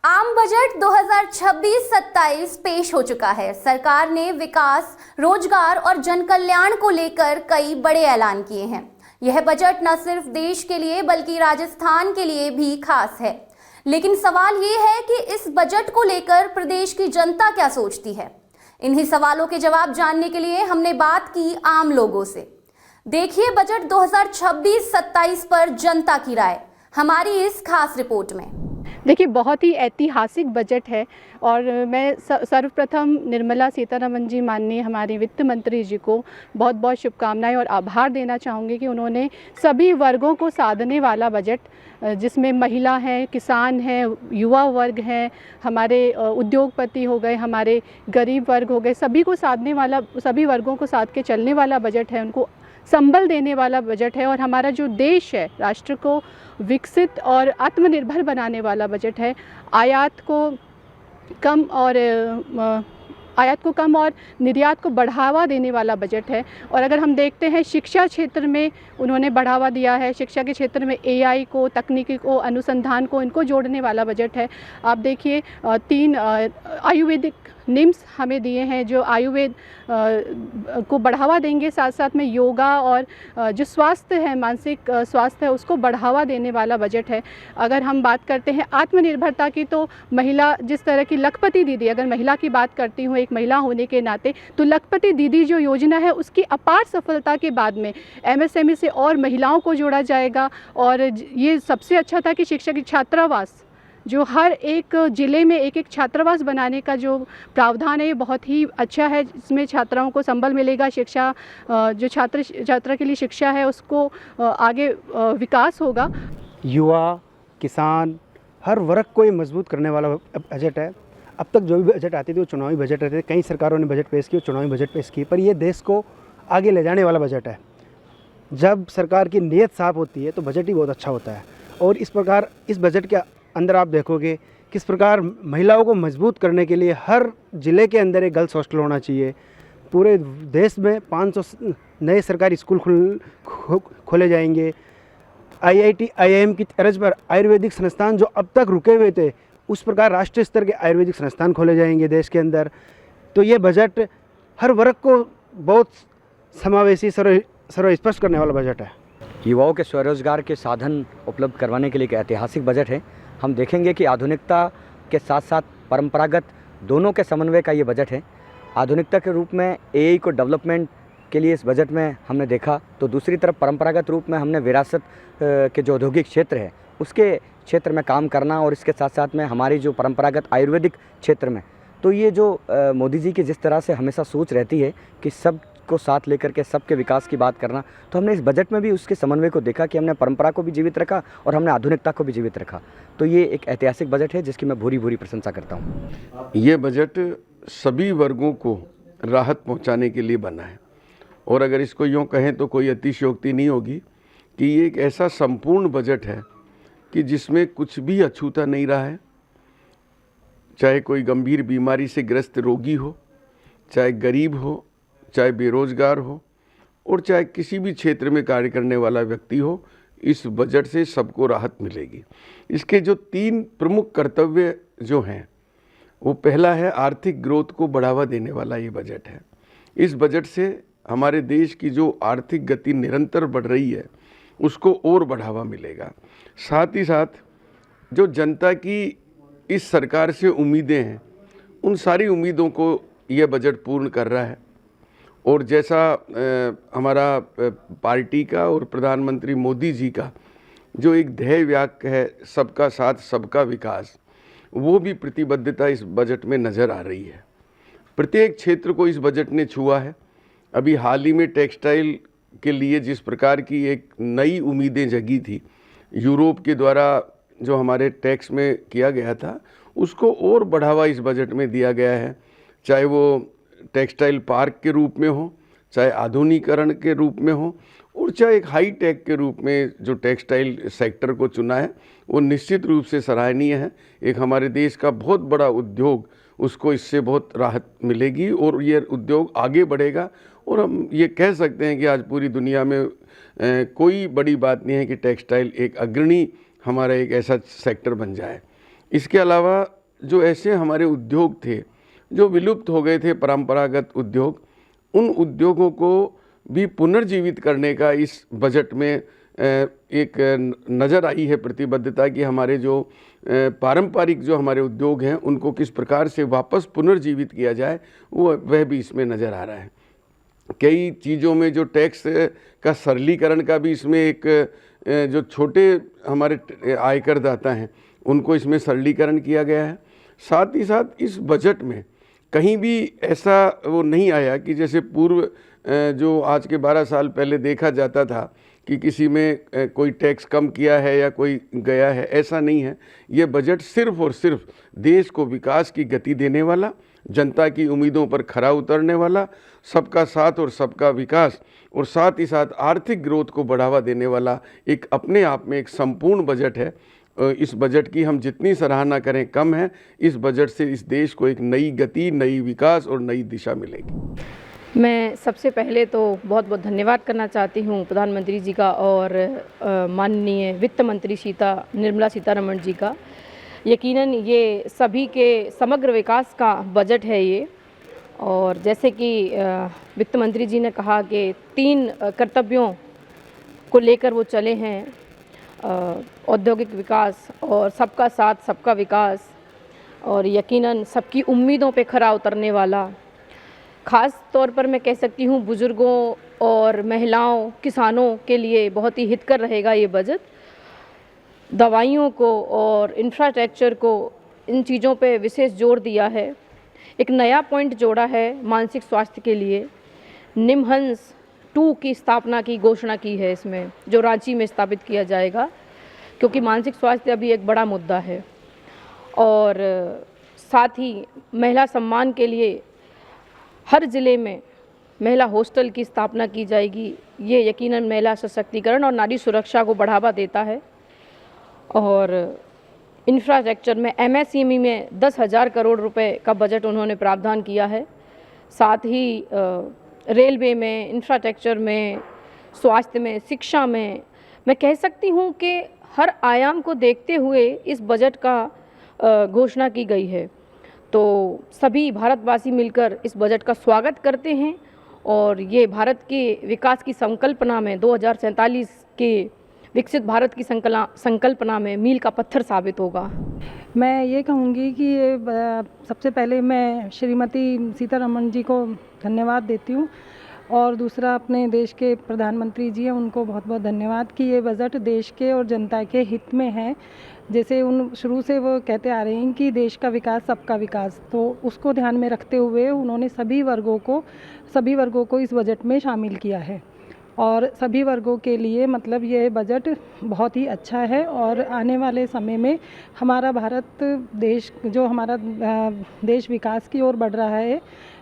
आम बजट 2026-27 पेश हो चुका है। सरकार ने विकास, रोजगार और जन कल्याण को लेकर कई बड़े ऐलान किए हैं। यह बजट न सिर्फ देश के लिए बल्कि राजस्थान के लिए भी खास है। लेकिन सवाल ये है कि इस बजट को लेकर प्रदेश की जनता क्या सोचती है। इन्हीं सवालों के जवाब जानने के लिए हमने बात की आम लोगों से। देखिए बजट 2026-27 पर जनता की राय हमारी इस खास रिपोर्ट में। देखिए, बहुत ही ऐतिहासिक बजट है और मैं सर्वप्रथम निर्मला सीतारमण जी, माननीय हमारी वित्त मंत्री जी को बहुत बहुत शुभकामनाएं और आभार देना चाहूँगी कि उन्होंने सभी वर्गों को साधने वाला बजट, जिसमें महिला हैं, किसान हैं, युवा वर्ग हैं, हमारे उद्योगपति हो गए, हमारे गरीब वर्ग हो गए, सभी को साधने वाला, सभी वर्गों को साध के चलने वाला बजट है, उनको संबल देने वाला बजट है और हमारा जो देश है, राष्ट्र को विकसित और आत्मनिर्भर बनाने वाला बजट है। आयात को कम और निर्यात को बढ़ावा देने वाला बजट है। और अगर हम देखते हैं शिक्षा क्षेत्र में उन्होंने बढ़ावा दिया है, शिक्षा के क्षेत्र में एआई को, तकनीकी को, अनुसंधान को, इनको जोड़ने वाला बजट है। आप देखिए 3 आयुर्वेदिक निम्स हमें दिए हैं जो आयुर्वेद को बढ़ावा देंगे, साथ साथ में योगा और जो स्वास्थ्य है, मानसिक स्वास्थ्य है, उसको बढ़ावा देने वाला बजट है। अगर हम बात करते हैं आत्मनिर्भरता की, तो महिला, जिस तरह की लखपति दीदी, अगर महिला की बात करती हूँ एक महिला होने के नाते, तो लखपति दीदी जो योजना है उसकी अपार सफलता के बाद में एमएसएमई से और महिलाओं को जोड़ा जाएगा। और ये सबसे अच्छा था कि शिक्षा की छात्रावास, जो हर एक ज़िले में एक एक छात्रावास बनाने का जो प्रावधान है, ये बहुत ही अच्छा है। इसमें छात्राओं को संबल मिलेगा, शिक्षा, जो छात्रा के लिए शिक्षा है उसको आगे विकास होगा। युवा, किसान, हर वर्ग को ये मजबूत करने वाला बजट है। अब तक जो भी बजट आती थी वो चुनावी बजट रहते थे। कई सरकारों ने बजट पेश किए, चुनावी बजट पेश किए, पर ये देश को आगे ले जाने वाला बजट है। जब सरकार की नीयत साफ होती है तो बजट ही बहुत अच्छा होता है। और इस प्रकार इस बजट के अंदर आप देखोगे किस प्रकार महिलाओं को मजबूत करने के लिए हर ज़िले के अंदर एक गर्ल्स हॉस्टल होना चाहिए। पूरे देश में 500 नए सरकारी स्कूल खोले जाएंगे। आईआईटी, आईआईएम की तर्ज पर आयुर्वेदिक संस्थान जो अब तक रुके हुए थे, उस प्रकार राष्ट्रीय स्तर के आयुर्वेदिक संस्थान खोले जाएंगे देश के अंदर। तो ये बजट हर वर्ग को बहुत समावेशी, सर्वस्पर्श करने वाला बजट है। युवाओं के स्वरोजगार के साधन उपलब्ध करवाने के लिए एक ऐतिहासिक बजट है। हम देखेंगे कि आधुनिकता के साथ साथ परंपरागत दोनों के समन्वय का ये बजट है। आधुनिकता के रूप में एआई को डेवलपमेंट के लिए इस बजट में हमने देखा, तो दूसरी तरफ परंपरागत रूप में हमने विरासत के जो औद्योगिक क्षेत्र है उसके क्षेत्र में काम करना, और इसके साथ साथ में हमारी जो परंपरागत आयुर्वेदिक क्षेत्र में, तो ये जो मोदी जी की जिस तरह से हमेशा सोच रहती है कि सब को साथ लेकर के सबके विकास की बात करना, तो हमने इस बजट में भी उसके समन्वय को देखा कि हमने परंपरा को भी जीवित रखा और हमने आधुनिकता को भी जीवित रखा। तो ये एक ऐतिहासिक बजट है जिसकी मैं भूरी भूरी प्रशंसा करता हूँ। ये बजट सभी वर्गों को राहत पहुँचाने के लिए बना है, और अगर इसको यूँ कहें तो कोई अतिशयोक्ति नहीं होगी कि ये एक ऐसा संपूर्ण बजट है कि जिसमें कुछ भी अछूता नहीं रहा है। चाहे कोई गंभीर बीमारी से ग्रस्त रोगी हो, चाहे गरीब हो, चाहे बेरोजगार हो, और चाहे किसी भी क्षेत्र में कार्य करने वाला व्यक्ति हो, इस बजट से सबको राहत मिलेगी। इसके जो 3 प्रमुख कर्तव्य जो हैं, वो पहला है आर्थिक ग्रोथ को बढ़ावा देने वाला ये बजट है। इस बजट से हमारे देश की जो आर्थिक गति निरंतर बढ़ रही है उसको और बढ़ावा मिलेगा। साथ ही साथ जो जनता की इस सरकार से उम्मीदें हैं, उन सारी उम्मीदों को यह बजट पूर्ण कर रहा है। और जैसा हमारा पार्टी का और प्रधानमंत्री मोदी जी का जो एक ध्येय वाक्य है, सबका साथ सबका विकास, वो भी प्रतिबद्धता इस बजट में नज़र आ रही है। प्रत्येक क्षेत्र को इस बजट ने छुआ है। अभी हाल ही में टेक्सटाइल के लिए जिस प्रकार की एक नई उम्मीदें जगी थी, यूरोप के द्वारा जो हमारे टैक्स में किया गया था, उसको और बढ़ावा इस बजट में दिया गया है। चाहे वो टेक्सटाइल पार्क के रूप में हो, चाहे आधुनिकीकरण के रूप में हो, और चाहे एक हाई टेक के रूप में जो टेक्सटाइल सेक्टर को चुना है, वो निश्चित रूप से सराहनीय है। एक हमारे देश का बहुत बड़ा उद्योग, उसको इससे बहुत राहत मिलेगी और ये उद्योग आगे बढ़ेगा। और हम ये कह सकते हैं कि आज पूरी दुनिया में कोई बड़ी बात नहीं है कि टेक्सटाइल एक अग्रणी हमारा एक ऐसा सेक्टर बन जाए। इसके अलावा जो ऐसे हमारे उद्योग थे जो विलुप्त हो गए थे, परंपरागत उद्योग, उन उद्योगों को भी पुनर्जीवित करने का इस बजट में एक नज़र आई है प्रतिबद्धता कि हमारे जो पारंपरिक जो हमारे उद्योग हैं उनको किस प्रकार से वापस पुनर्जीवित किया जाए, वह भी इसमें नज़र आ रहा है। कई चीज़ों में जो टैक्स का सरलीकरण का भी इसमें एक जो छोटे हमारे आयकर दाता हैं उनको इसमें सरलीकरण किया गया है। साथ ही साथ इस बजट में कहीं भी ऐसा वो नहीं आया कि जैसे पूर्व जो आज के 12 साल पहले देखा जाता था कि किसी में कोई टैक्स कम किया है या कोई गया है, ऐसा नहीं है। ये बजट सिर्फ और सिर्फ देश को विकास की गति देने वाला, जनता की उम्मीदों पर खरा उतरने वाला, सबका साथ और सबका विकास और साथ ही साथ आर्थिक ग्रोथ को बढ़ावा देने वाला एक अपने आप में एक संपूर्ण बजट है। इस बजट की हम जितनी सराहना करें कम है। इस बजट से इस देश को एक नई गति, नई विकास और नई दिशा मिलेगी। मैं सबसे पहले तो बहुत बहुत धन्यवाद करना चाहती हूँ प्रधानमंत्री जी का और माननीय वित्त मंत्री निर्मला सीतारमण जी का। यकीनन ये सभी के समग्र विकास का बजट है ये। और जैसे कि वित्त मंत्री जी ने कहा कि 3 कर्तव्यों को लेकर वो चले हैं, औद्योगिक विकास और सबका साथ सबका विकास और यकीनन सबकी उम्मीदों पे खरा उतरने वाला। ख़ास तौर पर मैं कह सकती हूँ बुज़ुर्गों और महिलाओं, किसानों के लिए बहुत ही हितकर रहेगा ये बजट। दवाइयों को और इंफ्रास्ट्रक्चर को, इन चीज़ों पे विशेष जोर दिया है। एक नया पॉइंट जोड़ा है मानसिक स्वास्थ्य के लिए। निमहंस 2 की स्थापना की घोषणा की है इसमें, जो रांची में स्थापित किया जाएगा, क्योंकि मानसिक स्वास्थ्य अभी एक बड़ा मुद्दा है। और साथ ही महिला सम्मान के लिए हर ज़िले में महिला हॉस्टल की स्थापना की जाएगी। ये यकीनन महिला सशक्तिकरण और नारी सुरक्षा को बढ़ावा देता है। और इंफ्रास्ट्रक्चर में MSME में 10,000 करोड़ रुपए का बजट उन्होंने प्रावधान किया है। साथ ही रेलवे में, इंफ्रास्ट्रक्चर में, स्वास्थ्य में, शिक्षा में, मैं कह सकती हूँ कि हर आयाम को देखते हुए इस बजट का घोषणा की गई है। तो सभी भारतवासी मिलकर इस बजट का स्वागत करते हैं और ये भारत के विकास की संकल्पना में 2047 के विकसित भारत की संकल्पना में मील का पत्थर साबित होगा। मैं ये कहूँगी कि ये सबसे पहले मैं श्रीमती सीतारमण जी को धन्यवाद देती हूँ और दूसरा अपने देश के प्रधानमंत्री जी हैं, उनको बहुत बहुत धन्यवाद कि ये बजट देश के और जनता के हित में है। जैसे उन शुरू से वो कहते आ रहे हैं कि देश का विकास सबका विकास, तो उसको ध्यान में रखते हुए उन्होंने सभी वर्गों को इस बजट में शामिल किया है और सभी वर्गों के लिए मतलब ये बजट बहुत ही अच्छा है। और आने वाले समय में हमारा भारत देश, जो हमारा देश विकास की ओर बढ़ रहा है,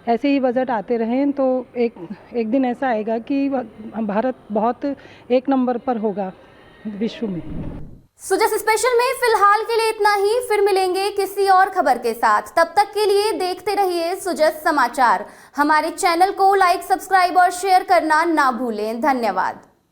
ऐसे ही बजट आते रहें तो एक दिन ऐसा आएगा कि भारत बहुत एक नंबर पर होगा विश्व में। सुजस स्पेशल में फिलहाल के लिए इतना ही। फिर मिलेंगे किसी और खबर के साथ। तब तक के लिए देखते रहिए सुजस समाचार। हमारे चैनल को लाइक, सब्सक्राइब और शेयर करना ना भूलें। धन्यवाद।